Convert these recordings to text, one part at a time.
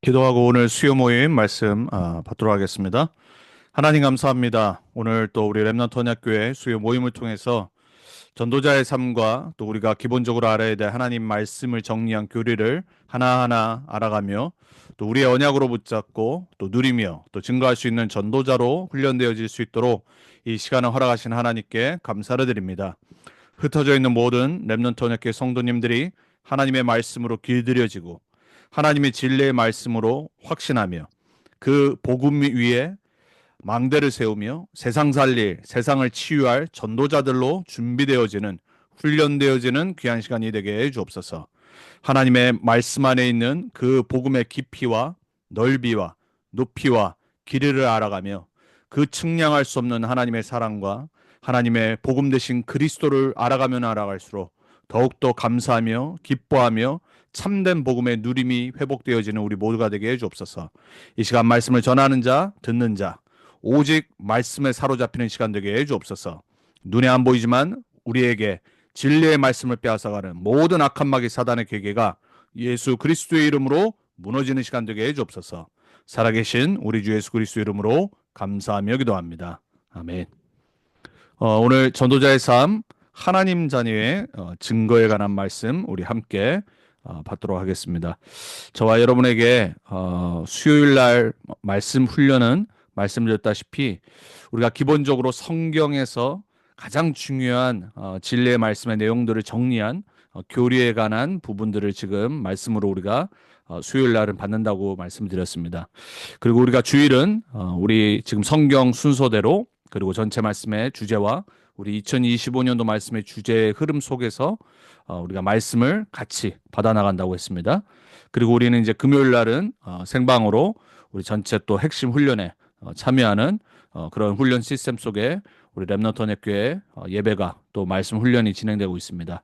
기도하고 오늘 수요 모임 말씀 받도록 하겠습니다. 하나님 감사합니다. 오늘 또 우리 렘넌트 언약교회 수요 모임을 통해서 전도자의 삶과 또 우리가 기본적으로 알아야 될 하나님 말씀을 정리한 교리를 하나하나 알아가며 또 우리의 언약으로 붙잡고 또 누리며 또 증거할 수 있는 전도자로 훈련되어질 수 있도록 이 시간을 허락하신 하나님께 감사를 드립니다. 흩어져 있는 모든 렘넌트 언약교회 성도님들이 하나님의 말씀으로 길들여지고 하나님의 진리의 말씀으로 확신하며 그 복음 위에 망대를 세우며 세상 살릴, 세상을 치유할 전도자들로 준비되어지는 훈련되어지는 귀한 시간이 되게 해 주옵소서. 하나님의 말씀 안에 있는 그 복음의 깊이와 넓이와 높이와 길이를 알아가며 그 측량할 수 없는 하나님의 사랑과 하나님의 복음 되신 그리스도를 알아가면 알아갈수록 더욱더 감사하며 기뻐하며 참된 복음의 누림이 회복되어지는 우리 모두가 되게 해 주옵소서. 이 시간 말씀을 전하는 자, 듣는 자, 오직 말씀에 사로잡히는 시간 되게 해 주옵소서. 눈에 안 보이지만 우리에게 진리의 말씀을 빼앗아가는 모든 악한 마귀 사단의 계계가 예수 그리스도의 이름으로 무너지는 시간 되게 해 주옵소서. 살아계신 우리 주 예수 그리스도의 이름으로 감사하며 기도합니다. 아멘. 오늘 전도자의 삶, 하나님 자녀의 증거에 관한 말씀 우리 함께 받도록 하겠습니다. 저와 여러분에게 수요일 날 말씀 훈련은 말씀드렸다시피 우리가 기본적으로 성경에서 가장 중요한 진리의 말씀의 내용들을 정리한 교리에 관한 부분들을 지금 말씀으로 우리가 수요일 날은 받는다고 말씀드렸습니다. 그리고 우리가 주일은 우리 지금 성경 순서대로 그리고 전체 말씀의 주제와 우리 2025년도 말씀의 주제의 흐름 속에서 우리가 말씀을 같이 받아 나간다고 했습니다. 그리고 우리는 이제 금요일 날은 생방으로 우리 전체 또 핵심 훈련에 참여하는 그런 훈련 시스템 속에 우리 렘넌트 언약교회 예배가 또 말씀 훈련이 진행되고 있습니다.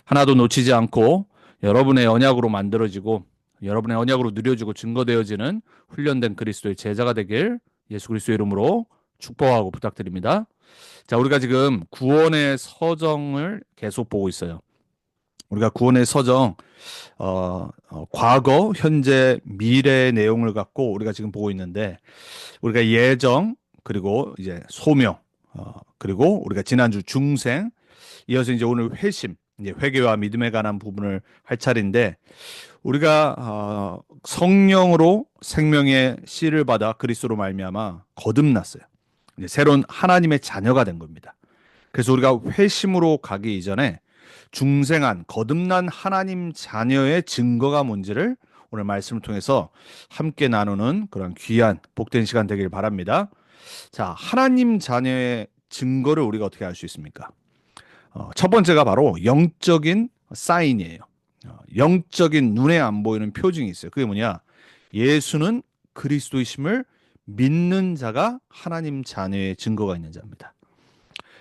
하나도 놓치지 않고 여러분의 언약으로 만들어지고 여러분의 언약으로 누려지고 증거되어지는 훈련된 그리스도의 제자가 되길 예수 그리스도의 이름으로 축복하고 부탁드립니다. 자, 우리가 지금 구원의 서정을 계속 보고 있어요. 우리가 구원의 서정, 과거, 현재, 미래의 내용을 갖고 우리가 지금 보고 있는데, 우리가 예정, 그리고 이제 소명, 그리고 우리가 지난주 중생, 이어서 이제 오늘 회심, 이제 회개와 믿음에 관한 부분을 할 차례인데, 우리가 성령으로 생명의 씨를 받아 그리스도로 말미암아 거듭났어요. 이제 새로운 하나님의 자녀가 된 겁니다. 그래서 우리가 회심으로 가기 이전에 중생한 거듭난 하나님 자녀의 증거가 뭔지를 오늘 말씀을 통해서 함께 나누는 그런 귀한 복된 시간 되길 바랍니다. 자, 하나님 자녀의 증거를 우리가 어떻게 알 수 있습니까? 첫 번째가 바로 영적인 사인이에요. 영적인 눈에 안 보이는 표징이 있어요. 그게 뭐냐? 예수는 그리스도이심을 믿는 자가 하나님 자녀의 증거가 있는 자입니다.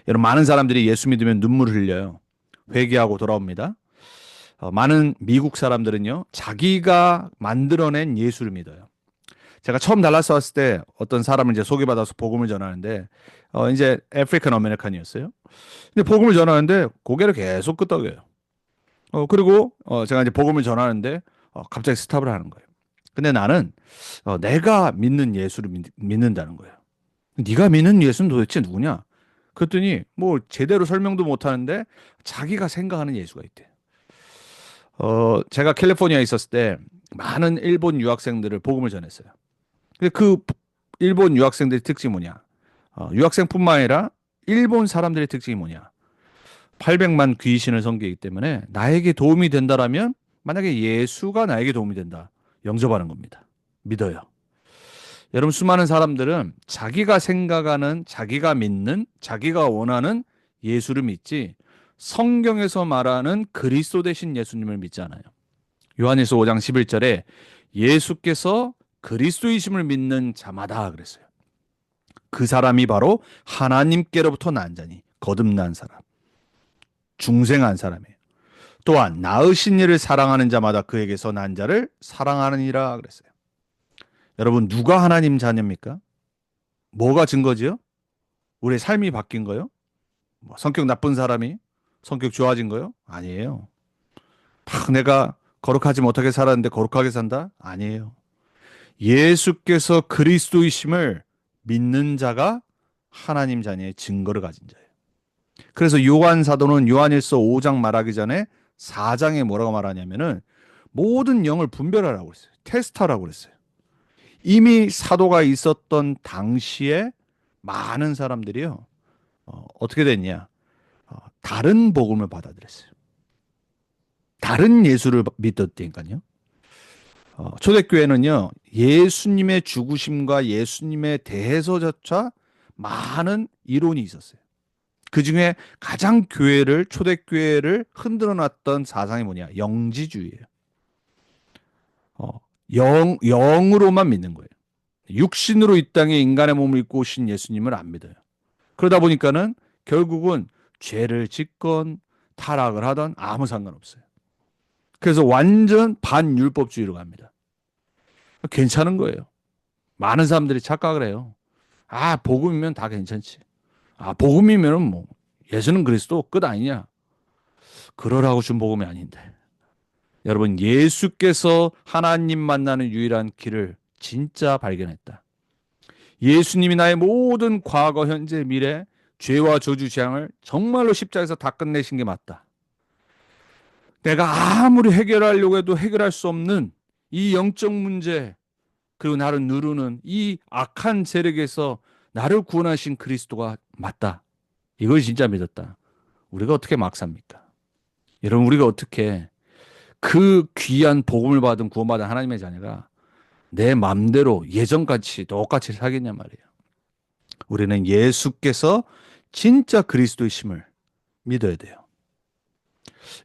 여러분, 많은 사람들이 예수 믿으면 눈물 흘려요. 회개하고 돌아옵니다. 많은 미국 사람들은요, 자기가 만들어낸 예수를 믿어요. 제가 처음 달라스 왔을 때 어떤 사람을 이제 소개받아서 복음을 전하는데, 이제 아프리칸 아메리칸이었어요. 근데 복음을 전하는데 고개를 계속 끄덕여요. 그리고 제가 이제 복음을 전하는데 갑자기 스탑을 하는 거예요. 근데 나는 내가 믿는 예수를 믿는다는 거예요. 네가 믿는 예수는 도대체 누구냐? 그랬더니 뭐 제대로 설명도 못 하는데 자기가 생각하는 예수가 있대. 제가 캘리포니아에 있었을 때 많은 일본 유학생들을 복음을 전했어요. 근데 그 일본 유학생들의 특징이 뭐냐? 유학생뿐만 아니라 일본 사람들의 특징이 뭐냐? 800만 귀신을 섬기기 때문에 나에게 도움이 된다라면 만약에 예수가 나에게 도움이 된다. 영접하는 겁니다. 믿어요. 여러분 수많은 사람들은 자기가 생각하는 자기가 믿는 자기가 원하는 예수를 믿지 성경에서 말하는 그리스도 되신 예수님을 믿지 않아요. 요한일서 5장 11절에 예수께서 그리스도이심을 믿는 자마다 그랬어요. 그 사람이 바로 하나님께로부터 난 자니 거듭난 사람, 중생한 사람이에요. 또한 낳으신 이를 사랑하는 자마다 그에게서 난 자를 사랑하느니라 그랬어요. 여러분 누가 하나님 자녀입니까? 뭐가 증거지요? 우리의 삶이 바뀐 거요? 뭐 성격 나쁜 사람이 성격 좋아진 거요? 아니에요. 막 내가 거룩하지 못하게 살았는데 거룩하게 산다? 아니에요. 예수께서 그리스도이심을 믿는 자가 하나님 자녀의 증거를 가진 자예요. 그래서 요한 사도는 요한일서 5장 말하기 전에 4장에 뭐라고 말하냐면은 모든 영을 분별하라고 그랬어요. 테스트하라고 그랬어요. 이미 사도가 있었던 당시에 많은 사람들이요. 어떻게 됐냐? 다른 복음을 받아들였어요. 다른 예수를 믿었다니까요. 초대교회는요, 예수님의 죽으심과 예수님에 대해서조차 많은 이론이 있었어요. 그 중에 가장 초대교회를 흔들어 놨던 사상이 뭐냐? 영지주의예요. 영으로만 믿는 거예요. 육신으로 이 땅에 인간의 몸을 입고 오신 예수님을 안 믿어요. 그러다 보니까는 결국은 죄를 짓건 타락을 하던 아무 상관없어요. 그래서 완전 반율법주의로 갑니다. 괜찮은 거예요. 많은 사람들이 착각을 해요. 아, 복음이면 다 괜찮지. 아, 복음이면은 뭐 예수는 그리스도 끝 아니냐. 그러라고 준 복음이 아닌데. 여러분, 예수께서 하나님 만나는 유일한 길을 진짜 발견했다. 예수님이 나의 모든 과거, 현재, 미래, 죄와 저주 재앙을 정말로 십자가에서 다 끝내신 게 맞다. 내가 아무리 해결하려고 해도 해결할 수 없는 이 영적 문제, 그리고 나를 누르는 이 악한 세력에서 나를 구원하신 그리스도가 맞다. 이걸 진짜 믿었다. 우리가 어떻게 막 삽니까? 여러분, 우리가 어떻게 그 귀한 복음을 받은 구원받은 하나님의 자녀가 내 맘대로 예전같이 똑같이 살겠냐 말이에요. 우리는 예수께서 진짜 그리스도이심을 믿어야 돼요.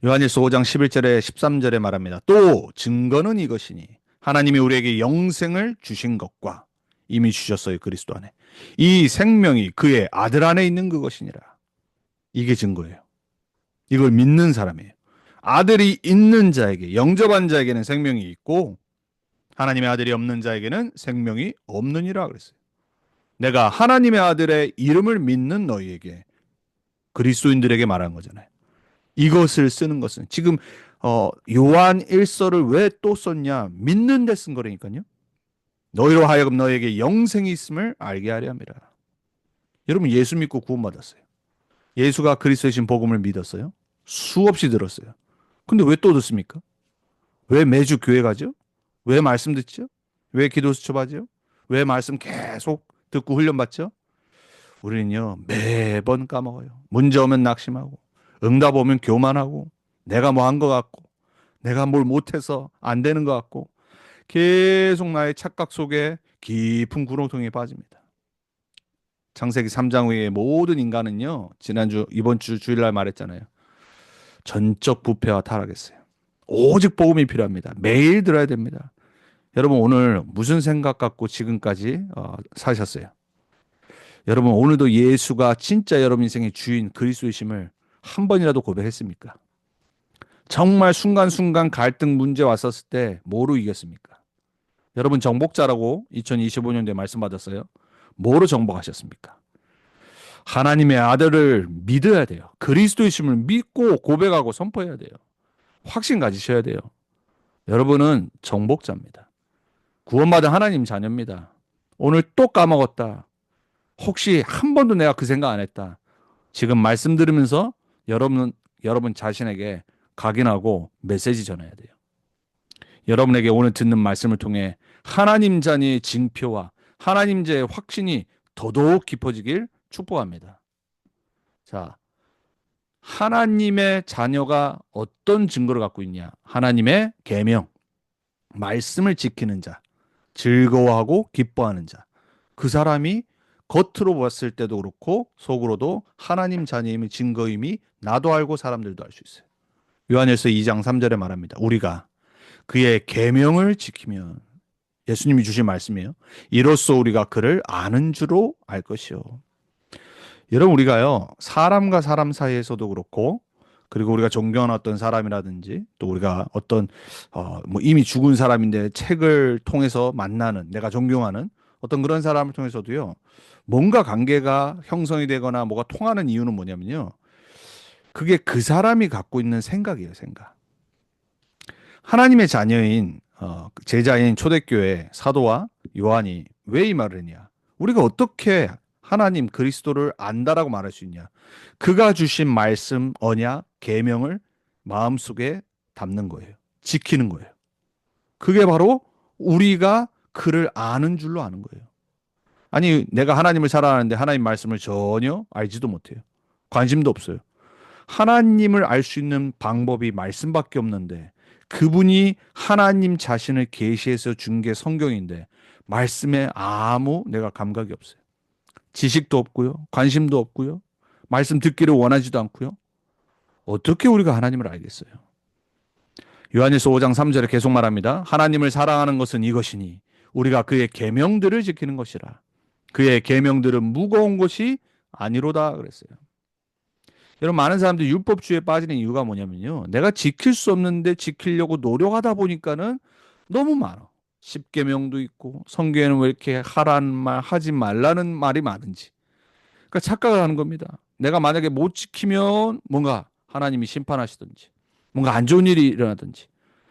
요한일서 5장 11절에 13절에 말합니다. 또 증거는 이것이니 하나님이 우리에게 영생을 주신 것과 이미 주셨어요. 그리스도 안에. 이 생명이 그의 아들 안에 있는 그것이니라. 이게 증거예요. 이걸 믿는 사람이에요. 아들이 있는 자에게, 영접한 자에게는 생명이 있고 하나님의 아들이 없는 자에게는 생명이 없느니라 그랬어요. 내가 하나님의 아들의 이름을 믿는 너희에게, 그리스도인들에게 말한 거잖아요. 이것을 쓰는 것은 지금 요한 1서를 왜 또 썼냐? 믿는 데 쓴 거라니까요. 너희로 하여금 너에게 영생이 있음을 알게 하려 함이라. 여러분, 예수 믿고 구원받았어요. 예수가 그리스도이신 복음을 믿었어요. 수없이 들었어요. 근데 왜 또 듣습니까? 왜 매주 교회 가죠? 왜 말씀 듣죠? 왜 기도 수첩하죠? 왜 말씀 계속 듣고 훈련받죠? 우리는요, 매번 까먹어요. 문제 오면 낙심하고, 응답 오면 교만하고, 내가 뭐 한 것 같고, 내가 뭘 못해서 안 되는 것 같고, 계속 나의 착각 속에 깊은 구렁텅이에 빠집니다. 창세기 3장 후에 모든 인간은요, 이번 주 주일날 말했잖아요. 전적 부패와 타락했어요. 오직 복음이 필요합니다. 매일 들어야 됩니다. 여러분, 오늘 무슨 생각 갖고 지금까지 사셨어요? 여러분, 오늘도 예수가 진짜 여러분 인생의 주인 그리스도이심을 한 번이라도 고백했습니까? 정말 순간순간 갈등 문제 왔었을 때 뭐로 이겼습니까? 여러분, 정복자라고 2025년도에 말씀 받았어요. 뭐로 정복하셨습니까? 하나님의 아들을 믿어야 돼요. 그리스도이심을 믿고 고백하고 선포해야 돼요. 확신 가지셔야 돼요. 여러분은 정복자입니다. 구원받은 하나님 자녀입니다. 오늘 또 까먹었다. 혹시 한 번도 내가 그 생각 안 했다. 지금 말씀 들으면서 여러분 자신에게 각인하고 메시지 전해야 돼요. 여러분에게 오늘 듣는 말씀을 통해 하나님 자녀의 징표와 하나님 자의 확신이 더더욱 깊어지길 축복합니다. 자, 하나님의 자녀가 어떤 증거를 갖고 있냐? 하나님의 계명, 말씀을 지키는 자, 즐거워하고 기뻐하는 자. 그 사람이 겉으로 봤을 때도 그렇고 속으로도 하나님 자녀임의 증거임이 나도 알고 사람들도 알 수 있어요. 요한일서 2장 3절에 말합니다. 우리가 그의 계명을 지키면, 예수님이 주신 말씀이에요. 이로써 우리가 그를 아는 줄로 알 것이요. 여러분, 우리가요, 사람과 사람 사이에서도 그렇고, 그리고 우리가 존경하는 어떤 사람이라든지, 또 우리가 어떤 뭐 이미 죽은 사람인데 책을 통해서 만나는, 내가 존경하는 어떤 그런 사람을 통해서도요, 뭔가 관계가 형성이 되거나 뭐가 통하는 이유는 뭐냐면요, 그게 그 사람이 갖고 있는 생각이에요. 생각. 하나님의 자녀인 제자인 초대교회 사도와 요한이 왜 이 말을 했냐? 우리가 어떻게 하나님 그리스도를 안다라고 말할 수 있냐? 그가 주신 말씀, 언약, 계명을 마음속에 담는 거예요. 지키는 거예요. 그게 바로 우리가 그를 아는 줄로 아는 거예요. 아니, 내가 하나님을 사랑하는데 하나님 말씀을 전혀 알지도 못해요. 관심도 없어요. 하나님을 알 수 있는 방법이 말씀밖에 없는데 그분이 하나님 자신을 계시해서 준 게 성경인데 말씀에 아무 내가 감각이 없어요. 지식도 없고요. 관심도 없고요. 말씀 듣기를 원하지도 않고요. 어떻게 우리가 하나님을 알겠어요? 요한일서 5장 3절에 계속 말합니다. 하나님을 사랑하는 것은 이것이니 우리가 그의 계명들을 지키는 것이라. 그의 계명들은 무거운 것이 아니로다 그랬어요. 여러분 많은 사람들이 율법주의에 빠지는 이유가 뭐냐면요. 내가 지킬 수 없는데 지키려고 노력하다 보니까는 너무 많아. 십계명도 있고 성경에는 왜 이렇게 하라는 말 하지 말라는 말이 많은지. 그러니까 착각을 하는 겁니다. 내가 만약에 못 지키면 뭔가 하나님이 심판하시든지 뭔가 안 좋은 일이 일어나든지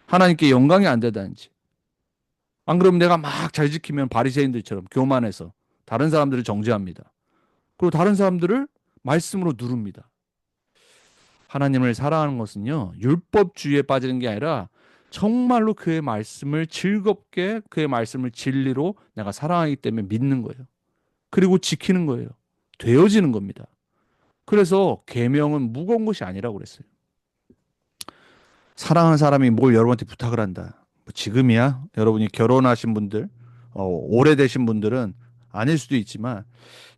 하나님께 영광이 안 되다든지 안 그러면 내가 막 잘 지키면 바리새인들처럼 교만해서 다른 사람들을 정죄합니다. 그리고 다른 사람들을 말씀으로 누릅니다. 하나님을 사랑하는 것은요, 율법주의에 빠지는 게 아니라 정말로 그의 말씀을 즐겁게 그의 말씀을 진리로 내가 사랑하기 때문에 믿는 거예요. 그리고 지키는 거예요. 되어지는 겁니다. 그래서 계명은 무거운 것이 아니라고 그랬어요. 사랑하는 사람이 뭘 여러분한테 부탁을 한다. 뭐 지금이야 여러분이 결혼하신 분들, 오래되신 분들은 아닐 수도 있지만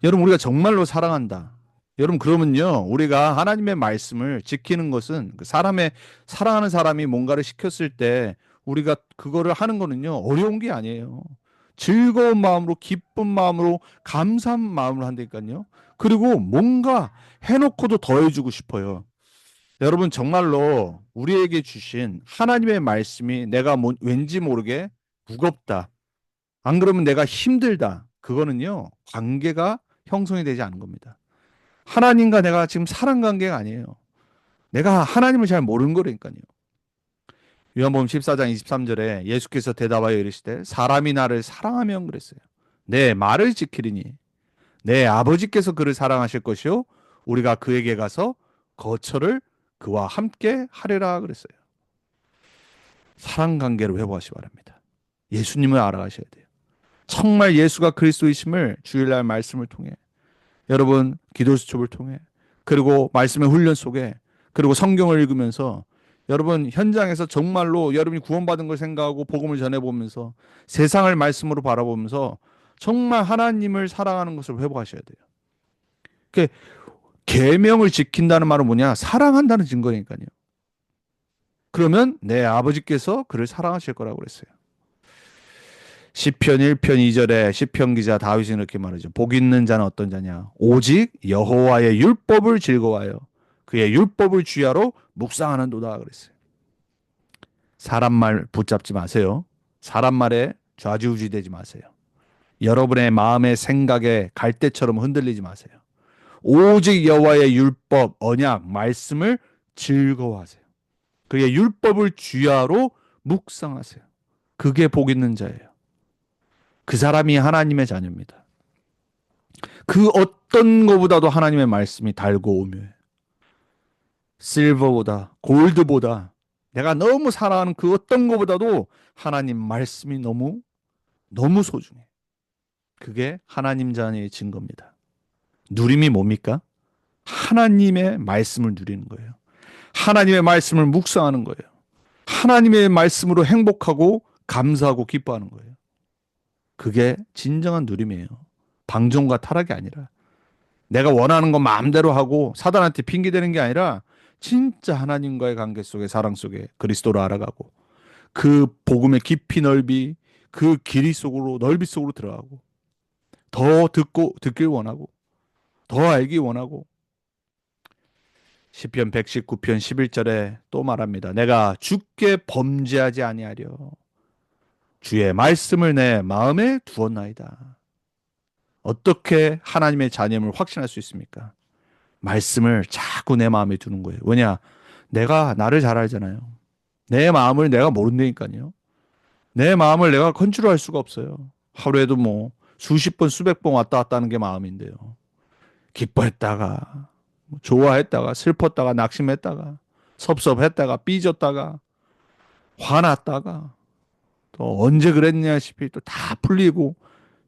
여러분 우리가 정말로 사랑한다. 여러분 그러면요 우리가 하나님의 말씀을 지키는 것은 그 사람의 사랑하는 사람이 뭔가를 시켰을 때 우리가 그거를 하는 거는요 어려운 게 아니에요. 즐거운 마음으로 기쁜 마음으로 감사한 마음으로 한다니까요. 그리고 뭔가 해놓고도 더해주고 싶어요. 여러분 정말로 우리에게 주신 하나님의 말씀이 내가 왠지 모르게 무겁다. 안 그러면 내가 힘들다. 그거는요 관계가 형성이 되지 않은 겁니다. 하나님과 내가 지금 사랑 관계가 아니에요. 내가 하나님을 잘 모르는 거라니까요. 요한복음 14장 23절에 예수께서 대답하여 이르시되 사람이 나를 사랑하면 그랬어요. 내 말을 지키리니 내 아버지께서 그를 사랑하실 것이요 우리가 그에게 가서 거처를 그와 함께 하리라 그랬어요. 사랑 관계를 회복하시기 바랍니다. 예수님을 알아가셔야 돼요. 정말 예수가 그리스도이심을 주일날 말씀을 통해 여러분 기도 수첩을 통해 그리고 말씀의 훈련 속에 그리고 성경을 읽으면서 여러분 현장에서 정말로 여러분이 구원받은 걸 생각하고 복음을 전해보면서 세상을 말씀으로 바라보면서 정말 하나님을 사랑하는 것을 회복하셔야 돼요. 그 계명을 지킨다는 말은 뭐냐? 사랑한다는 증거니까요. 그러면 내 아버지께서 그를 사랑하실 거라고 그랬어요. 시편 1편 2절에 시편 기자 다윗이 이렇게 말하죠. 복 있는 자는 어떤 자냐? 오직 여호와의 율법을 즐거워하여 그의 율법을 주야로 묵상하는도다 그랬어요. 사람 말 붙잡지 마세요. 사람 말에 좌지우지되지 마세요. 여러분의 마음의 생각에 갈대처럼 흔들리지 마세요. 오직 여호와의 율법, 언약, 말씀을 즐거워하세요. 그의 율법을 주야로 묵상하세요. 그게 복 있는 자예요. 그 사람이 하나님의 자녀입니다. 그 어떤 것보다도 하나님의 말씀이 달고 오묘해요. 실버보다 골드보다 내가 너무 사랑하는 그 어떤 것보다도 하나님 말씀이 너무 소중해. 그게 하나님 자녀의 증거입니다. 누림이 뭡니까? 하나님의 말씀을 누리는 거예요. 하나님의 말씀을 묵상하는 거예요. 하나님의 말씀으로 행복하고 감사하고 기뻐하는 거예요. 그게 진정한 누림이에요. 방종과 타락이 아니라 내가 원하는 거 마음대로 하고 사단한테 핑계대는 게 아니라 진짜 하나님과의 관계 속에 사랑 속에 그리스도를 알아가고 그 복음의 깊이 넓이 그 길이 속으로 넓이 속으로 들어가고 더 듣길 원하고 더 알기 원하고 시편 119편 11절에 또 말합니다. 내가 주께 범죄하지 아니하려 주의 말씀을 내 마음에 두었나이다. 어떻게 하나님의 자녀임을 확신할 수 있습니까? 말씀을 자꾸 내 마음에 두는 거예요. 왜냐? 내가 나를 잘 알잖아요. 내 마음을 내가 모른다니까요. 내 마음을 내가 컨트롤할 수가 없어요. 하루에도 뭐 수십 번, 수백 번 왔다 갔다 하는 게 마음인데요. 기뻐했다가, 뭐 좋아했다가, 슬펐다가, 낙심했다가, 섭섭했다가, 삐졌다가, 화났다가, 또 언제 그랬냐 싶이 또 다 풀리고.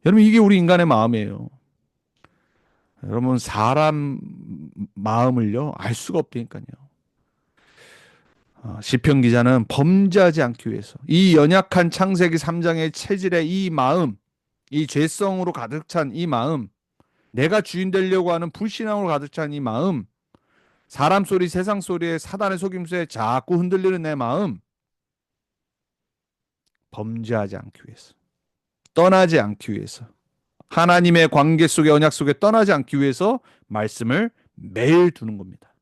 여러분, 이게 우리 인간의 마음이에요. 여러분, 사람 마음을요, 알 수가 없다니까요. 시편 기자는 범죄하지 않기 위해서 이 연약한 창세기 3장의 체질의 이 마음, 이 죄성으로 가득 찬 이 마음, 내가 주인 되려고 하는 불신앙으로 가득 찬 이 마음, 사람 소리, 세상 소리에 사단의 속임수에 자꾸 흔들리는 내 마음, 범죄하지 않기 위해서, 떠나지 않기 위해서, 하나님의 관계 속에 언약 속에 떠나지 않기 위해서 말씀을 매일 두는 겁니다.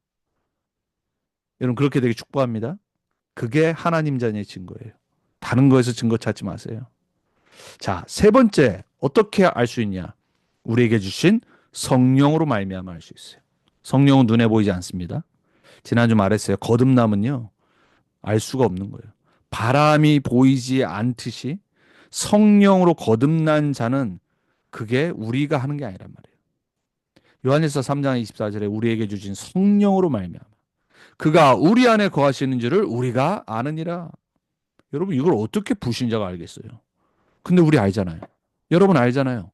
여러분 그렇게 되게 축복합니다. 그게 하나님 자녀의 증거예요. 다른 거에서 증거 찾지 마세요. 자, 세 번째 어떻게 알 수 있냐? 우리에게 주신 성령으로 말미암아 알 수 있어요. 성령은 눈에 보이지 않습니다. 지난주 말했어요. 거듭남은요. 알 수가 없는 거예요. 바람이 보이지 않듯이 성령으로 거듭난 자는 그게 우리가 하는 게 아니란 말이에요. 요한일서 3장 24절에 우리에게 주신 성령으로 말미암아 그가 우리 안에 거하시는 줄을 우리가 아느니라. 여러분 이걸 어떻게 불신자가 알겠어요? 근데 우리 알잖아요. 여러분 알잖아요.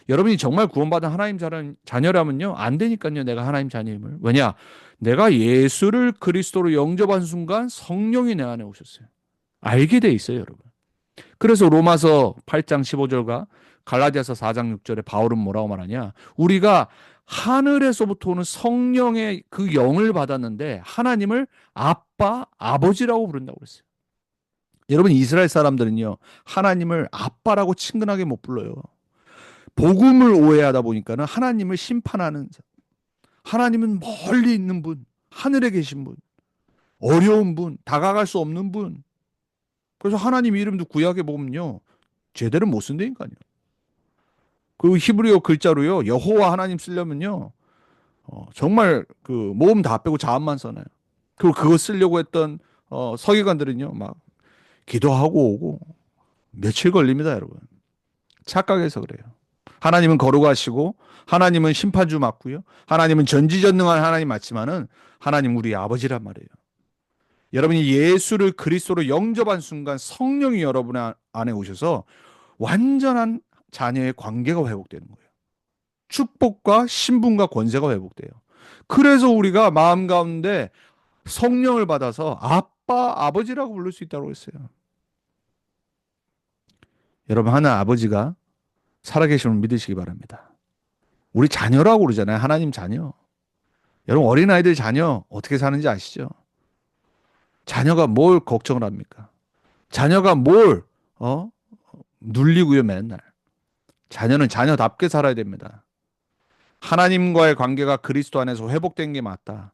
여러분이 정말 구원받은 하나님 자녀라면요. 안 되니까요. 내가 하나님 자녀임을. 왜냐? 내가 예수를 그리스도로 영접한 순간 성령이 내 안에 오셨어요. 알게 돼 있어요, 여러분. 그래서 로마서 8장 15절과 갈라디아서 4장 6절에 바울은 뭐라고 말하냐? 우리가 하늘에서부터 오는 성령의 그 영을 받았는데 하나님을 아빠, 아버지라고 부른다고 그랬어요. 여러분 이스라엘 사람들은요. 하나님을 아빠라고 친근하게 못 불러요. 복음을 오해하다 보니까는 하나님을 심판하는 하나님은 멀리 있는 분, 하늘에 계신 분, 어려운 분, 다가갈 수 없는 분. 그래서 하나님 이름도 구약에 보면요. 제대로 못 쓴다니까요. 그 히브리어 글자로요. 여호와 하나님 쓰려면요. 정말 그 모음 다 빼고 자음만 써놔요. 그리고 그거 쓰려고 했던 서기관들은요. 막 기도하고 오고 며칠 걸립니다, 여러분. 착각해서 그래요. 하나님은 거룩하시고 하나님은 심판주 맞고요. 하나님은 전지전능한 하나님 맞지만은 하나님 우리 아버지란 말이에요. 여러분이 예수를 그리스도로 영접한 순간 성령이 여러분 안에 오셔서 완전한 자녀의 관계가 회복되는 거예요. 축복과 신분과 권세가 회복돼요. 그래서 우리가 마음 가운데 성령을 받아서 아빠, 아버지라고 부를 수 있다고 했어요. 여러분 하나 아버지가 살아계심을 믿으시기 바랍니다. 우리 자녀라고 그러잖아요. 하나님 자녀. 여러분 어린아이들 자녀 어떻게 사는지 아시죠? 자녀가 뭘 걱정을 합니까? 자녀가 뭘 눌리고요 맨날. 자녀는 자녀답게 살아야 됩니다. 하나님과의 관계가 그리스도 안에서 회복된 게 맞다.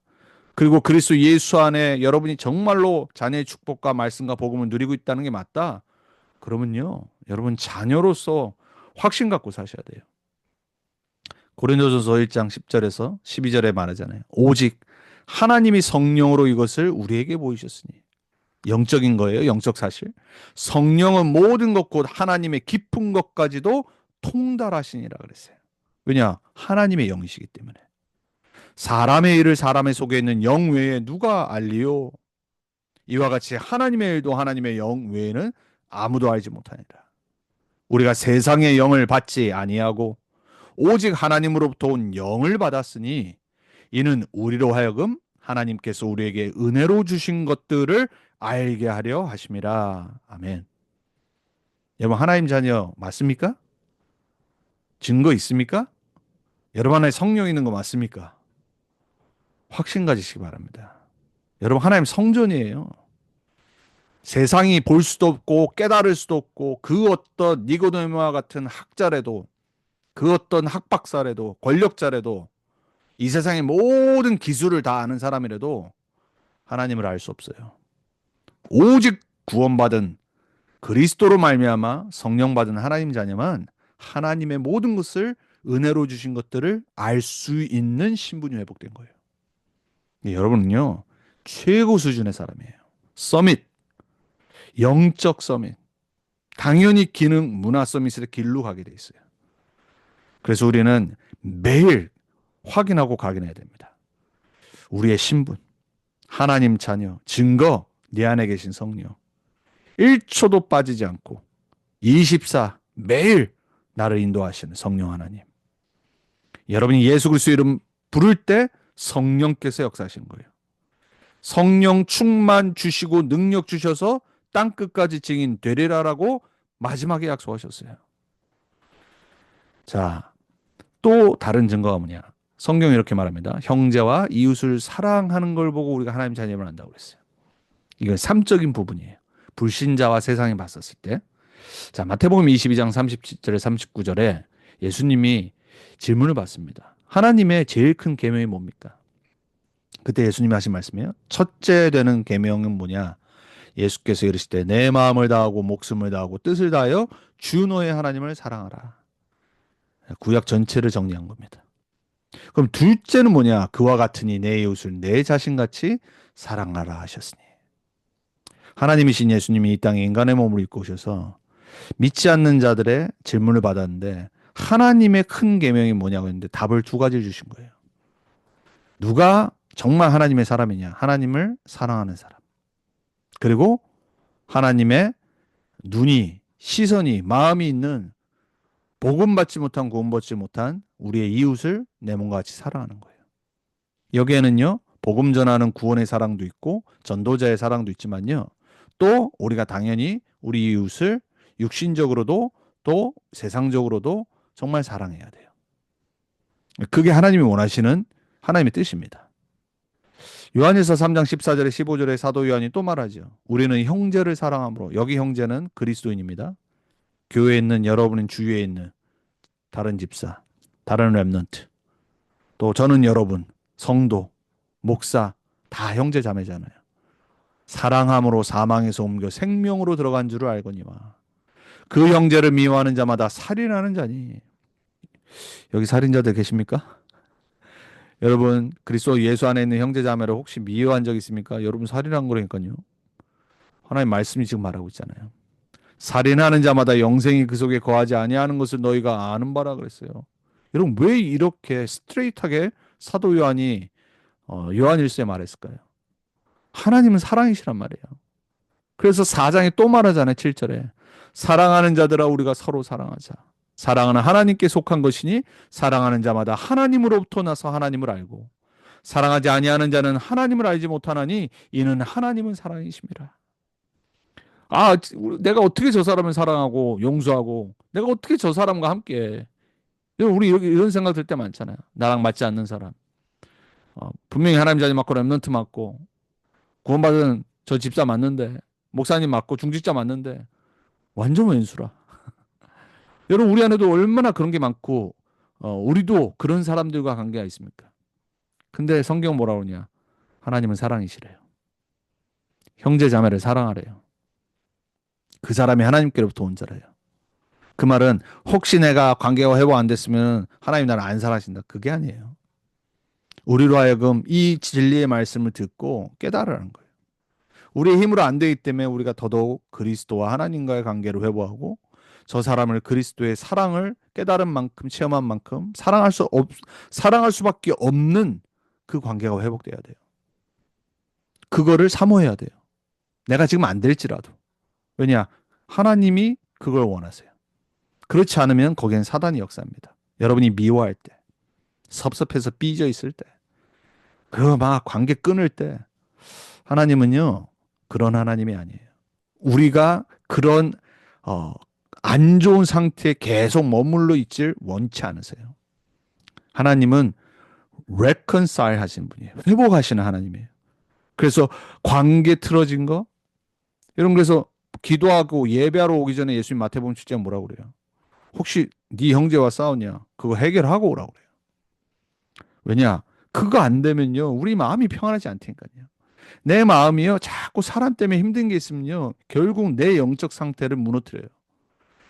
그리고 그리스도 예수 안에 여러분이 정말로 자녀의 축복과 말씀과 복음을 누리고 있다는 게 맞다. 그러면요. 여러분 자녀로서 확신 갖고 사셔야 돼요. 고린도전서 1장 10절에서 12절에 말하잖아요. 오직 하나님이 성령으로 이것을 우리에게 보이셨으니. 영적인 거예요. 영적 사실. 성령은 모든 것 곧 하나님의 깊은 것까지도 통달하시니라 그랬어요. 왜냐? 하나님의 영이시기 때문에. 사람의 일을 사람의 속에 있는 영 외에 누가 알리요? 이와 같이 하나님의 일도 하나님의 영 외에는 아무도 알지 못하니라. 우리가 세상의 영을 받지 아니하고 오직 하나님으로부터 온 영을 받았으니 이는 우리로 하여금 하나님께서 우리에게 은혜로 주신 것들을 알게 하려 하심이라. 아멘. 여러분 하나님 자녀 맞습니까? 증거 있습니까? 여러분 안에 성령 있는 거 맞습니까? 확신 가지시기 바랍니다. 여러분 하나님 성전이에요. 세상이 볼 수도 없고 깨달을 수도 없고 그 어떤 니고데모와 같은 학자래도 그 어떤 학박사래도 권력자래도 이 세상의 모든 기술을 다 아는 사람이라도 하나님을 알 수 없어요. 오직 구원받은 그리스도로 말미암아 성령 받은 하나님 자녀만 하나님의 모든 것을 은혜로 주신 것들을 알 수 있는 신분이 회복된 거예요. 여러분은요 최고 수준의 사람이에요. 서밋, 영적 서밋. 당연히 기능 문화 서밋의 길로 가게 돼 있어요. 그래서 우리는 매일 확인하고 각인해야 됩니다. 우리의 신분, 하나님 자녀, 증거, 내 안에 계신 성령. 1초도 빠지지 않고 24 매일 나를 인도하시는 성령 하나님. 여러분이 예수 그리스도 이름 부를 때 성령께서 역사하시는 거예요. 성령 충만 주시고 능력 주셔서 땅 끝까지 증인 되리라라고 마지막에 약속하셨어요. 자, 또 다른 증거가 뭐냐? 성경이 이렇게 말합니다. 형제와 이웃을 사랑하는 걸 보고 우리가 하나님 자녀를 한다고 그랬어요. 이건 삶적인 부분이에요. 불신자와 세상이 봤었을 때. 자, 마태복음 22장 37절에 39절에 예수님이 질문을 받습니다. 하나님의 제일 큰 계명이 뭡니까? 그때 예수님이 하신 말씀이에요. 첫째 되는 계명은 뭐냐? 예수께서 이르시되 내 마음을 다하고 목숨을 다하고 뜻을 다하여 주 너의 하나님을 사랑하라. 구약 전체를 정리한 겁니다. 그럼 둘째는 뭐냐? 그와 같으니 내 이웃을 내 자신같이 사랑하라 하셨으니. 하나님이신 예수님이 이 땅에 인간의 몸을 입고 오셔서 믿지 않는 자들의 질문을 받았는데 하나님의 큰 계명이 뭐냐고 했는데 답을 두 가지를 주신 거예요. 누가 정말 하나님의 사람이냐? 하나님을 사랑하는 사람. 그리고 하나님의 눈이, 시선이, 마음이 있는 복음 받지 못한, 구원 받지 못한 우리의 이웃을 내 몸과 같이 사랑하는 거예요. 여기에는요, 복음 전하는 구원의 사랑도 있고 전도자의 사랑도 있지만요, 또 우리가 당연히 우리 이웃을 육신적으로도 또 세상적으로도 정말 사랑해야 돼요. 그게 하나님이 원하시는 하나님의 뜻입니다. 요한일서 3장 14절에 15절에 사도 요한이 또 말하죠. 우리는 형제를 사랑함으로, 여기 형제는 그리스도인입니다. 교회에 있는 여러분은 주위에 있는 다른 집사, 다른 렘넌트, 또 저는 여러분, 성도, 목사 다 형제 자매잖아요. 사랑함으로 사망에서 옮겨 생명으로 들어간 줄을 알거니와 그 형제를 미워하는 자마다 살인하는 자니. 여기 살인자들 계십니까? 여러분 그리스도 예수 안에 있는 형제 자매를 혹시 미워한 적 있습니까? 여러분 살인한 거라니까요. 하나님 말씀이 지금 말하고 있잖아요. 살인하는 자마다 영생이 그 속에 거하지 아니하는 것을 너희가 아는 바라 그랬어요. 여러분 왜 이렇게 스트레이트하게 사도 요한이 요한일서에 말했을까요? 하나님은 사랑이시란 말이에요. 그래서 4장에 또 말하잖아요. 7절에 사랑하는 자들아 우리가 서로 사랑하자. 사랑하는 하나님께 속한 것이니 사랑하는 자마다 하나님으로부터 나서 하나님을 알고 사랑하지 아니하는 자는 하나님을 알지 못하나니 이는 하나님은 사랑이심이라. 아, 내가 어떻게 저 사람을 사랑하고 용서하고 내가 어떻게 저 사람과 함께 우리 이런 생각 들 때 많잖아요. 나랑 맞지 않는 사람. 분명히 하나님 자녀 맞고 렘넌트 맞고 구원받은 저 집사 맞는데 목사님 맞고 중직자 맞는데 완전 왼수라. 여러분 우리 안에도 얼마나 그런 게 많고 우리도 그런 사람들과 관계가 있습니까? 근데 성경 뭐라 그러냐? 하나님은 사랑이시래요. 형제 자매를 사랑하래요. 그 사람이 하나님께로부터 온 자래요. 그 말은 혹시 내가 관계가 회복 안 됐으면 하나님 나를 안 사랑하신다. 그게 아니에요. 우리로 하여금 이 진리의 말씀을 듣고 깨달으라는 거예요. 우리의 힘으로 안 되기 때문에 우리가 더더욱 그리스도와 하나님과의 관계를 회복하고 저 사람을 그리스도의 사랑을 깨달은 만큼 체험한 만큼 사랑할 수밖에 없는 그 관계가 회복돼야 돼요. 그거를 사모해야 돼요. 내가 지금 안 될지라도. 왜냐? 하나님이 그걸 원하세요. 그렇지 않으면 거기엔 사단이 역사합니다. 여러분이 미워할 때, 섭섭해서 삐져 있을 때, 그거 막 관계 끊을 때 하나님은요 그런 하나님이 아니에요. 우리가 그런 안 좋은 상태에 계속 머물러 있질 원치 않으세요. 하나님은 reconcile 하시는 분이에요. 회복하시는 하나님이에요. 그래서 관계 틀어진 거 여러분 그래서 기도하고 예배하러 오기 전에 예수님 마태복음 7장 뭐라고 그래요? 혹시 네 형제와 싸우냐? 그거 해결하고 오라고 그래요. 왜냐? 그거 안 되면요 우리 마음이 평안하지 않다니까요. 내 마음이요 자꾸 사람 때문에 힘든 게 있으면요 결국 내 영적 상태를 무너뜨려요.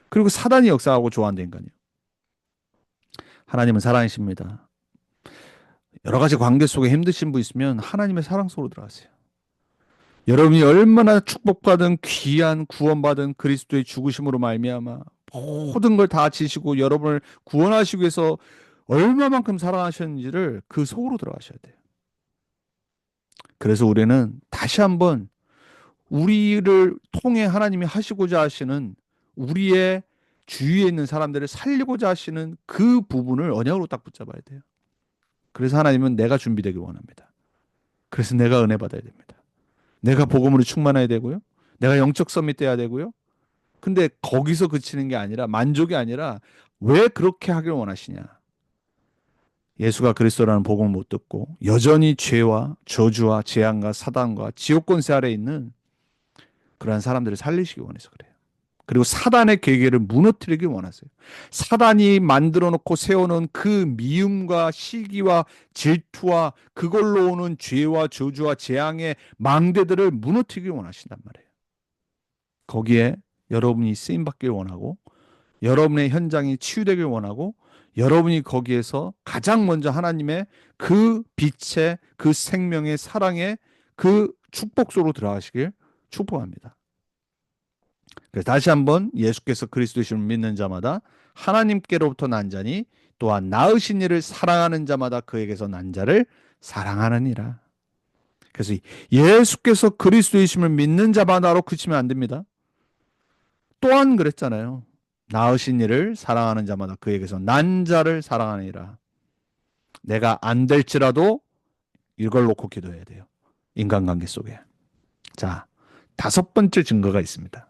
그리고 사단이 역사하고 좋아한다니까요. 하나님은 사랑이십니다. 여러 가지 관계 속에 힘드신 분 있으면 하나님의 사랑 속으로 들어가세요. 여러분이 얼마나 축복받은 귀한 구원받은 그리스도의 죽으심으로 말미암아 모든 걸 다 지시고 여러분을 구원하시기 위해서 얼마만큼 사랑하셨는지를 그 속으로 들어가셔야 돼요. 그래서 우리는 다시 한번 우리를 통해 하나님이 하시고자 하시는 우리의 주위에 있는 사람들을 살리고자 하시는 그 부분을 언약으로 딱 붙잡아야 돼요. 그래서 하나님은 내가 준비되길 원합니다. 그래서 내가 은혜 받아야 됩니다. 내가 복음으로 충만해야 되고요. 내가 영적 썸밋 돼야 되고요. 근데 거기서 그치는 게 아니라 만족이 아니라 왜 그렇게 하길 원하시냐? 예수가 그리스도라는 복음을 못 듣고 여전히 죄와 저주와 재앙과 사단과 지옥 권세 아래 있는 그러한 사람들을 살리시기 원해서 그래요. 그리고 사단의 계계를 무너뜨리길 원하세요. 사단이 만들어 놓고 세워놓은 그 미움과 시기와 질투와 그걸로 오는 죄와 저주와 재앙의 망대들을 무너뜨리길 원하신단 말이에요. 거기에 여러분이 쓰임받길 원하고 여러분의 현장이 치유되길 원하고 여러분이 거기에서 가장 먼저 하나님의 그 빛의 그 생명의 사랑의 그 축복소로 들어가시길 축복합니다. 그래서 다시 한번 예수께서 그리스도이심을 믿는 자마다 하나님께로부터 난 자니 또한 낳으신 이를 사랑하는 자마다 그에게서 난 자를 사랑하느니라. 그래서 예수께서 그리스도이심을 믿는 자마다로 그치면 안 됩니다. 또한 그랬잖아요. 낳으신 이를 사랑하는 자마다 그에게서 난 자를 사랑하느니라. 내가 안 될지라도 이걸 놓고 기도해야 돼요. 인간관계 속에. 자, 다섯 번째 증거가 있습니다.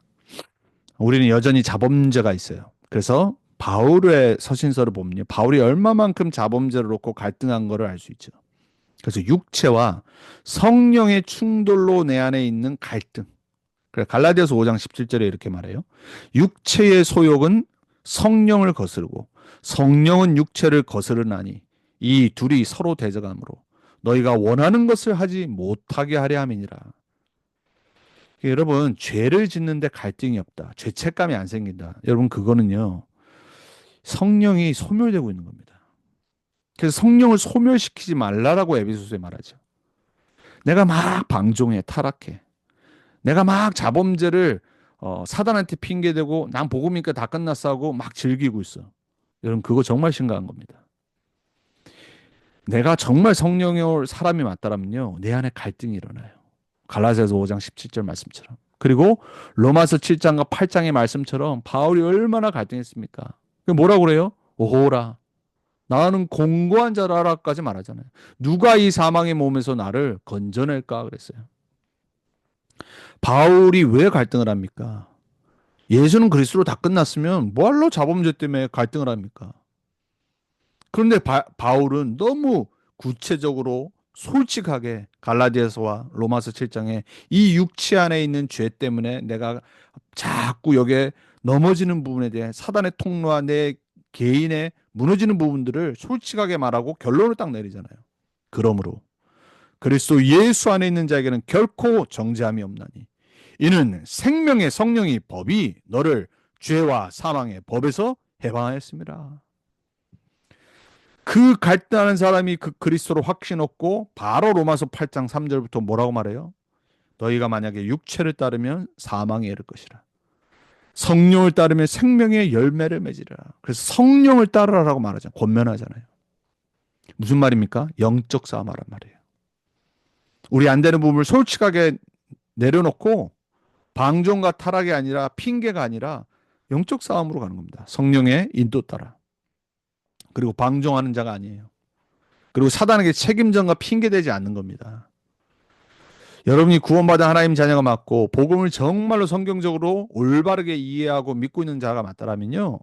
우리는 여전히 자범죄가 있어요. 그래서 바울의 서신서를 보면요. 바울이 얼마만큼 자범죄를 놓고 갈등한 거를 알 수 있죠. 그래서 육체와 성령의 충돌로 내 안에 있는 갈등. 그래 갈라디아서 5장 17절에 이렇게 말해요. 육체의 소욕은 성령을 거스르고 성령은 육체를 거스르나니 이 둘이 서로 대적하므로 너희가 원하는 것을 하지 못하게 하려 함이니라. 여러분 죄를 짓는데 갈등이 없다. 죄책감이 안 생긴다. 여러분 그거는요. 성령이 소멸되고 있는 겁니다. 그래서 성령을 소멸시키지 말라라고 에베소서에 말하죠. 내가 막 방종해 타락해. 내가 막 자범죄를 사단한테 핑계대고 난 복음이니까 다 끝났어 하고 막 즐기고 있어. 여러분 그거 정말 심각한 겁니다. 내가 정말 성령의 사람이 맞다라면요. 내 안에 갈등이 일어나요. 갈라디아서 5장 17절 말씀처럼. 그리고 로마서 7장과 8장의 말씀처럼 바울이 얼마나 갈등했습니까? 뭐라고 그래요? 오호라. 나는 공고한 자라라까지 말하잖아요. 누가 이 사망의 몸에서 나를 건져낼까 그랬어요. 바울이 왜 갈등을 합니까? 예수는 그리스도로 다 끝났으면 뭐할로 자범죄 때문에 갈등을 합니까? 그런데 바울은 너무 구체적으로 솔직하게 갈라디아서와 로마서 7장에 이 육체 안에 있는 죄 때문에 내가 자꾸 여기에 넘어지는 부분에 대해 사단의 통로와 내 개인의 무너지는 부분들을 솔직하게 말하고 결론을 딱 내리잖아요. 그러므로 그리스도 예수 안에 있는 자에게는 결코 정죄함이 없나니 이는 생명의 성령이 법이 너를 죄와 사망의 법에서 해방하였습니다. 그 갈등하는 사람이 그 그리스도로 확신 얻고 바로 로마서 8장 3절부터 뭐라고 말해요? 너희가 만약에 육체를 따르면 사망에 이를 것이라. 성령을 따르면 생명의 열매를 맺으리라. 그래서 성령을 따르라라고 말하잖아요. 권면하잖아요. 무슨 말입니까? 영적 싸움하란 말이에요. 우리 안 되는 부분을 솔직하게 내려놓고 방종과 타락이 아니라 핑계가 아니라 영적 싸움으로 가는 겁니다. 성령의 인도 따라. 그리고 방종하는 자가 아니에요. 그리고 사단에게 책임전과 핑계대지 않는 겁니다. 여러분이 구원받은 하나님 자녀가 맞고 복음을 정말로 성경적으로 올바르게 이해하고 믿고 있는 자가 맞다라면요.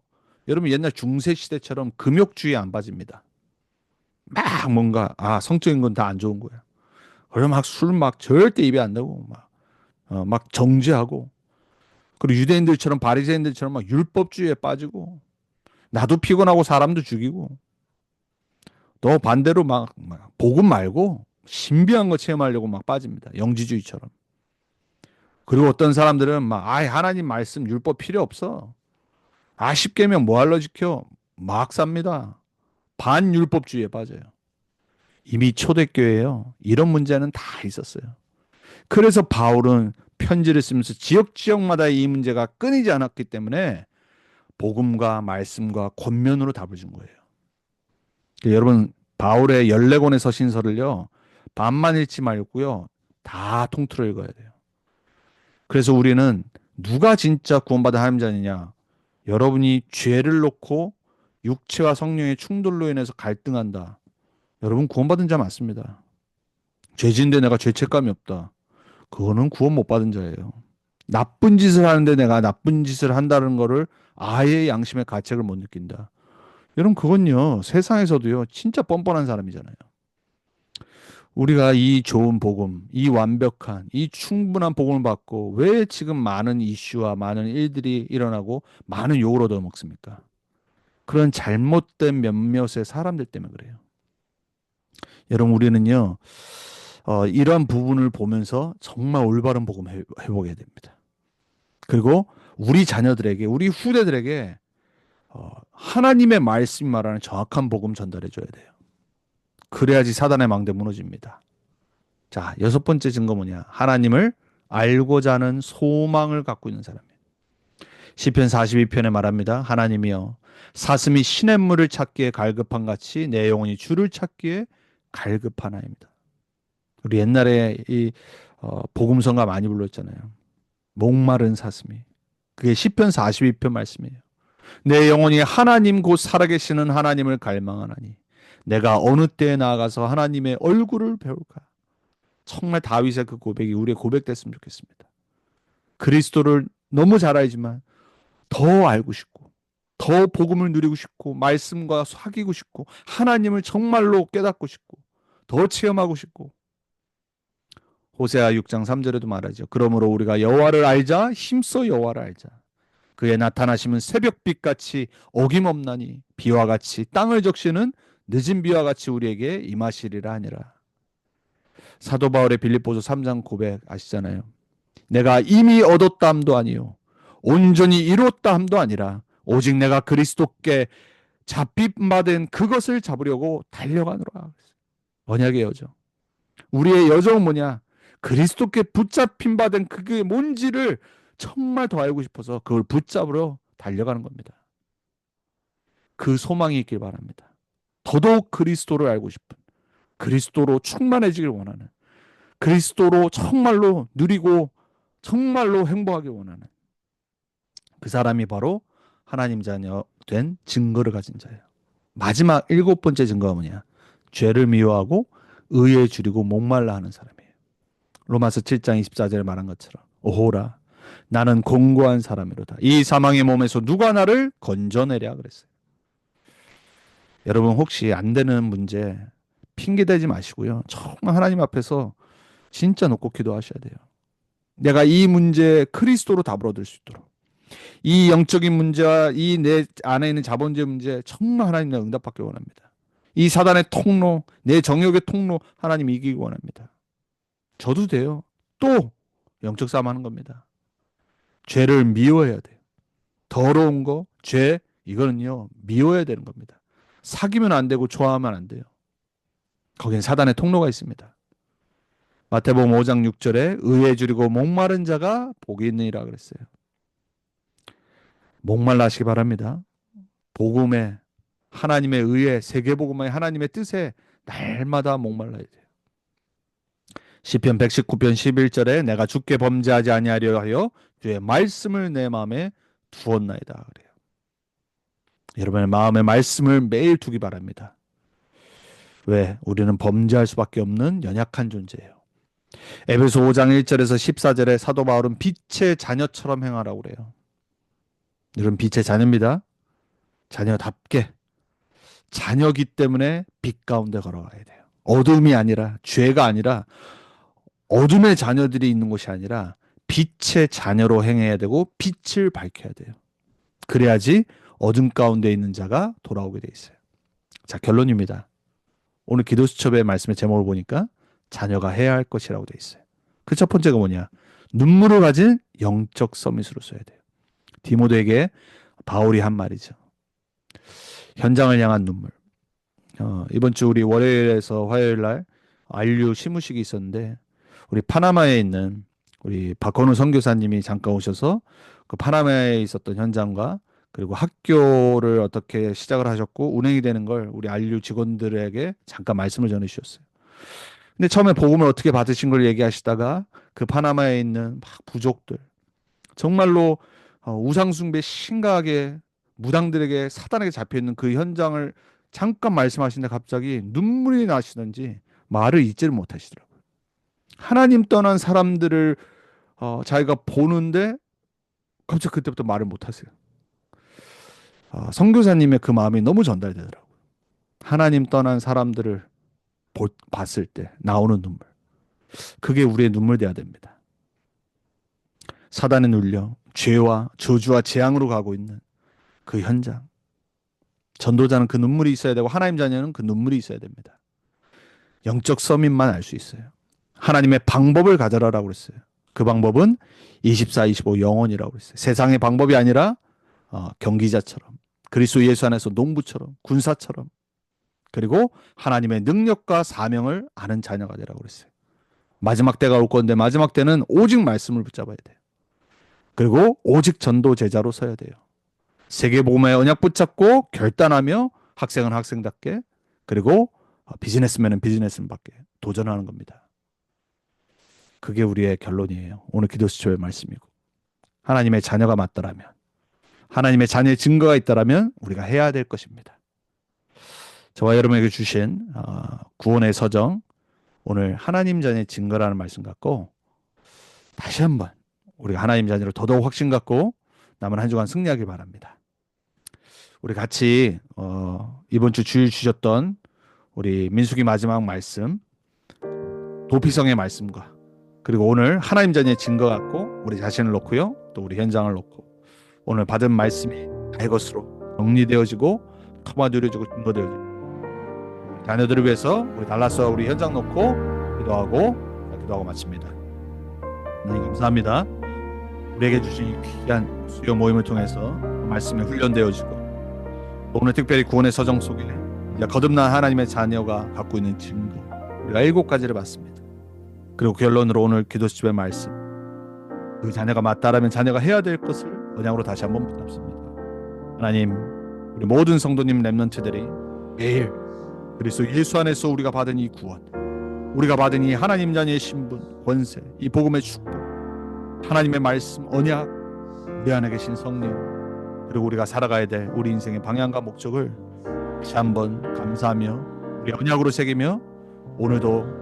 여러분 옛날 중세 시대처럼 금욕주의에 안 빠집니다. 막 뭔가 성적인 건 다 안 좋은 거야. 그럼 막 술 막 절대 입에 안 대고 막 정죄하고 그리고 유대인들처럼 바리새인들처럼 막 율법주의에 빠지고 나도 피곤하고 사람도 죽이고 또 반대로 막 복음 말고 신비한 거 체험하려고 막 빠집니다. 영지주의처럼. 그리고 어떤 사람들은 하나님 말씀 율법 필요 없어. 십계명 뭐 할러 지켜? 막 삽니다. 반율법주의에 빠져요. 이미 초대교회에요. 이런 문제는 다 있었어요. 그래서 바울은 편지를 쓰면서 지역마다 이 문제가 끊이지 않았기 때문에 복음과 말씀과 권면으로 답을 준 거예요. 여러분, 바울의 14권의 서신서를요, 반만 읽지 말고요, 다 통틀어 읽어야 돼요. 그래서 우리는 누가 진짜 구원받은 하나님 자녀냐? 여러분이 죄를 놓고 육체와 성령의 충돌로 인해서 갈등한다. 여러분 구원받은 자 맞습니다. 죄진데 내가 죄책감이 없다. 그거는 구원 못 받은 자예요. 나쁜 짓을 하는데 내가 나쁜 짓을 한다는 거를 아예 양심의 가책을 못 느낀다. 여러분 그건요 세상에서도요 진짜 뻔뻔한 사람이잖아요. 우리가 이 좋은 복음, 이 완벽한, 이 충분한 복음을 받고 왜 지금 많은 이슈와 많은 일들이 일어나고 많은 욕을 얻어먹습니까? 그런 잘못된 몇몇의 사람들 때문에 그래요. 여러분 우리는요 이런 부분을 보면서 정말 올바른 복음 해보게 됩니다. 그리고 우리 자녀들에게, 우리 후대들에게 하나님의 말씀이 말하는 정확한 복음 전달해 줘야 돼요. 그래야지 사단의 망대 무너집니다. 자, 여섯 번째 증거 뭐냐? 하나님을 알고자 하는 소망을 갖고 있는 사람이에요. 시편 42편에 말합니다. 하나님이여 사슴이 시냇물을 찾기에 갈급한 같이 내 영혼이 주를 찾기에 갈급하나이다. 우리 옛날에 이 복음성가 많이 불렀잖아요. 목마른 사슴이. 그게 시편 42편 말씀이에요. 내 영혼이 하나님 곧 살아계시는 하나님을 갈망하나니 내가 어느 때에 나아가서 하나님의 얼굴을 배울까. 정말 다윗의 그 고백이 우리의 고백됐으면 좋겠습니다. 그리스도를 너무 잘 알지만 더 알고 싶고 더 복음을 누리고 싶고 말씀과 사귀고 싶고 하나님을 정말로 깨닫고 싶고 더 체험하고 싶고 호세아 6장 3절에도 말하죠. 그러므로 우리가 여호와를 알자 힘써 여호와를 알자. 그의 나타나심은 새벽빛같이 어김없나니 비와 같이 땅을 적시는 늦은 비와 같이 우리에게 임하시리라 하니라. 사도 바울의 빌립보서 3장 고백 아시잖아요. 내가 이미 얻었다 함도 아니요 온전히 이뤘다 함도 아니라 오직 내가 그리스도께 잡힌받은 그것을 잡으려고 달려가노라. 언약의 여정. 우리의 여정은 뭐냐? 그리스도께 붙잡힌 받은 그게 뭔지를 정말 더 알고 싶어서 그걸 붙잡으러 달려가는 겁니다. 그 소망이 있길 바랍니다. 더더욱 그리스도를 알고 싶은, 그리스도로 충만해지길 원하는, 그리스도로 정말로 누리고 정말로 행복하길 원하는 그 사람이 바로 하나님 자녀 된 증거를 가진 자예요. 마지막 일곱 번째 증거가 뭐냐? 죄를 미워하고 의에 줄이고 목말라 하는 사람이에요. 로마서 7장 24절에 말한 것처럼 오호라 나는 공고한 사람이로다. 이 사망의 몸에서 누가 나를 건져내랴 그랬어요. 여러분 혹시 안 되는 문제 핑계대지 마시고요. 정말 하나님 앞에서 진짜 놓고 기도하셔야 돼요. 내가 이 문제에 그리스도로 답을 얻을 수 있도록. 이 영적인 문제와 이 내 안에 있는 자본주의 문제 정말 하나님의 응답받길 원합니다. 이 사단의 통로, 내 정욕의 통로 하나님 이기기 원합니다. 저도 돼요. 또 영적 싸움 하는 겁니다. 죄를 미워해야 돼요. 더러운 거, 죄 이거는요 미워해야 되는 겁니다. 사귀면 안 되고 좋아하면 안 돼요. 거기엔 사단의 통로가 있습니다. 마태복음 5장 6절에 의에 줄이고 목마른 자가 복이 있느니라 그랬어요. 목말라 하시기 바랍니다. 복음에 하나님의 의에 세계복음의 하나님의 뜻에 날마다 목말라야 돼요. 시편 119편 11절에 내가 주께 범죄하지 아니하려 하여 주의 말씀을 내 마음에 두었나이다 그래요. 여러분의 마음에 말씀을 매일 두기 바랍니다. 왜? 우리는 범죄할 수밖에 없는 연약한 존재예요. 에베소 5장 1절에서 14절에 사도 바울은 빛의 자녀처럼 행하라고 그래요. 여러분 빛의 자녀입니다. 자녀답게 자녀기 때문에 빛 가운데 걸어가야 돼요. 어둠이 아니라 죄가 아니라 어둠의 자녀들이 있는 곳이 아니라 빛의 자녀로 행해야 되고 빛을 밝혀야 돼요. 그래야지 어둠 가운데 있는 자가 돌아오게 돼 있어요. 자, 결론입니다. 오늘 기도수첩의 말씀의 제목을 보니까 자녀가 해야 할 것이라고 돼 있어요. 그 첫 번째가 뭐냐? 눈물을 가진 영적 서밋으로 써야 돼요. 디모데에게 바울이 한 말이죠. 현장을 향한 눈물. 이번 주 우리 월요일에서 화요일 날 안류 시무식이 있었는데 우리 파나마에 있는 우리 박건우 선교사님이 잠깐 오셔서 그 파나마에 있었던 현장과 그리고 학교를 어떻게 시작을 하셨고 운행이 되는 걸 우리 안류 직원들에게 잠깐 말씀을 전해 주셨어요. 근데 처음에 복음을 어떻게 받으신 걸 얘기하시다가 그 파나마에 있는 막 부족들 정말로 우상숭배 심각하게 무당들에게 사단에게 잡혀있는 그 현장을 잠깐 말씀하시는데 갑자기 눈물이 나시던지 말을 잇지를 못하시더라고요. 하나님 떠난 사람들을 자기가 보는데 갑자기 그때부터 말을 못하세요. 선교사님의 그 마음이 너무 전달되더라고요. 하나님 떠난 사람들을 봤을 때 나오는 눈물. 그게 우리의 눈물 돼야 됩니다. 사단에 눌려 죄와 저주와 재앙으로 가고 있는 그 현장. 전도자는 그 눈물이 있어야 되고 하나님 자녀는 그 눈물이 있어야 됩니다. 영적 서밋만 알 수 있어요. 하나님의 방법을 가져라라고 그랬어요. 그 방법은 24, 25 영원이라고 그랬어요. 세상의 방법이 아니라 경기자처럼 그리스도 예수 안에서 농부처럼 군사처럼 그리고 하나님의 능력과 사명을 아는 자녀가 되라고 그랬어요. 마지막 때가 올 건데 마지막 때는 오직 말씀을 붙잡아야 돼요. 그리고 오직 전도 제자로 서야 돼요. 세계복음의 언약 붙잡고 결단하며 학생은 학생답게 그리고 비즈니스맨은 비즈니스맨답게 도전하는 겁니다. 그게 우리의 결론이에요. 오늘 기도수초의 말씀이고 하나님의 자녀가 맞다라면 하나님의 자녀의 증거가 있다라면 우리가 해야 될 것입니다. 저와 여러분에게 주신 구원의 서정 오늘 하나님 자녀의 증거라는 말씀 갖고 다시 한번 우리가 하나님 자녀를 더더욱 확신 갖고 남은 한 주간 승리하길 바랍니다. 우리 같이 이번 주 주일 주셨던 우리 민수기 마지막 말씀 도피성의 말씀과 그리고 오늘 하나님 자녀의 증거 갖고 우리 자신을 놓고요 또 우리 현장을 놓고 오늘 받은 말씀이 나의 것으로 정리되어지고 토마되어지고 증거되어지고 자녀들을 위해서 우리 달라스와 우리 현장 놓고 기도하고 마칩니다. 하나님 감사합니다. 우리에게 주신 이 귀한 수요 모임을 통해서 말씀에 훈련되어지고 오늘 특별히 구원의 서정 속에 거듭난 하나님의 자녀가 갖고 있는 증거 우리가 7가지를 봤습니다. 그리고 결론으로 오늘 기도수집의 말씀 그 자녀가 맞다라면 자녀가 해야 될 것을 언약으로 다시 한번 붙잡습니다. 하나님 우리 모든 성도님 렘넌트들이 매일 그리스도 예수 안에서 우리가 받은 이 구원 우리가 받은 이 하나님 자녀의 신분 권세 이 복음의 축복 하나님의 말씀 언약 우리 안에 계신 성령 그리고 우리가 살아가야 될 우리 인생의 방향과 목적을 다시 한번 감사하며 우리 언약으로 새기며 오늘도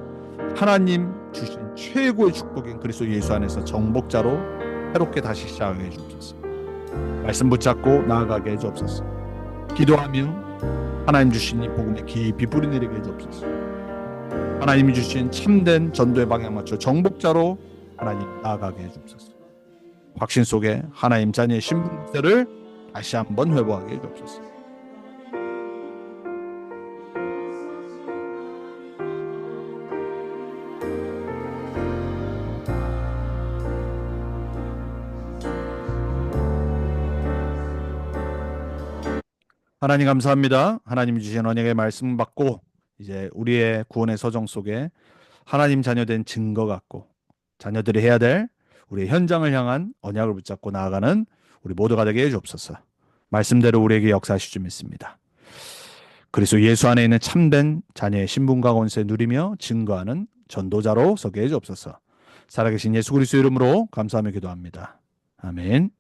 하나님 주신 최고의 축복인 그리스도 예수 안에서 정복자로 새롭게 다시 시작하게 해주옵소서. 말씀 붙잡고 나아가게 해주옵소서. 기도하며 하나님 주신 이 복음에 깊이 뿌리내리게 해주옵소서. 하나님이 주신 참된 전도의 방향 맞춰 정복자로 하나님 나아가게 해주옵소서. 확신 속에 하나님 자녀의 신분세를 다시 한번 회복하게 해주옵소서. 하나님 감사합니다. 하나님 주신 언약의 말씀 받고 이제 우리의 구원의 서정 속에 하나님 자녀된 증거 갖고 자녀들이 해야 될 우리의 현장을 향한 언약을 붙잡고 나아가는 우리 모두가 되게 해주옵소서. 말씀대로 우리에게 역사하실 줄 믿습니다. 그리스도 예수 안에 있는 참된 자녀의 신분과 권세 누리며 증거하는 전도자로 서게 해주옵소서. 살아계신 예수 그리스도 이름으로 감사하며 기도합니다. 아멘.